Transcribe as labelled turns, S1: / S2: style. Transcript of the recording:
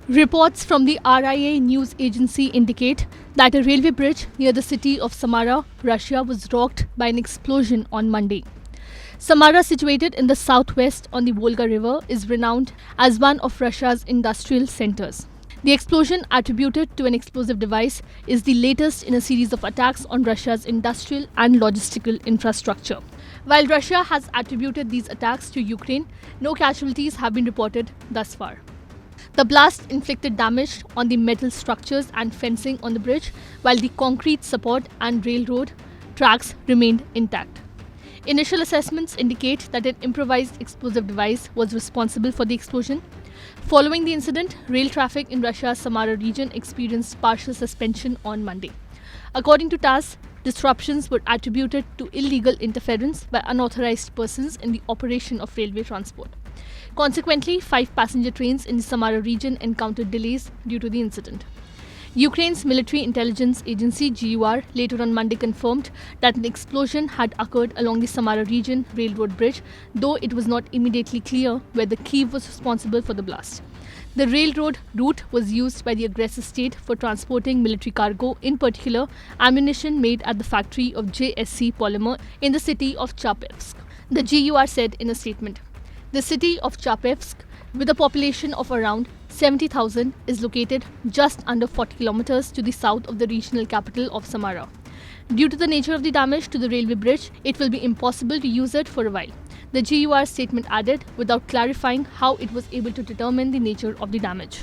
S1: Reports from the RIA news agency indicate that a railway bridge near the city of Samara, Russia, was rocked by an explosion on Monday. Samara, situated in the southwest on the Volga River, is renowned as one of Russia's industrial centers. The explosion, attributed to an explosive device, is the latest in a series of attacks on Russia's industrial and logistical infrastructure. While Russia has attributed these attacks to Ukraine, no casualties have been reported thus far. The blast inflicted damage on the metal structures and fencing on the bridge, while the concrete support and railroad tracks remained intact. Initial assessments indicate that an improvised explosive device was responsible for the explosion. Following the incident, rail traffic in Russia's Samara region experienced partial suspension on Monday. According to TASS, disruptions were attributed to illegal interference by unauthorized persons in the operation of railway transport. Consequently, 5 passenger trains in the Samara region encountered delays due to the incident. Ukraine's military intelligence agency GUR later on Monday confirmed that an explosion had occurred along the Samara region railroad bridge, though it was not immediately clear whether Kyiv was responsible for the blast. The railroad route was used by the aggressor state for transporting military cargo, in particular ammunition made at the factory of JSC Polymer in the city of Chapevsk. The GUR said in a statement, "The city of Chapevsk, with a population of around 70,000, is located just under 40 kilometers to the south of the regional capital of Samara. Due to the nature of the damage to the railway bridge, it will be impossible to use it for a while." The GUR statement added, without clarifying how it was able to determine the nature of the damage.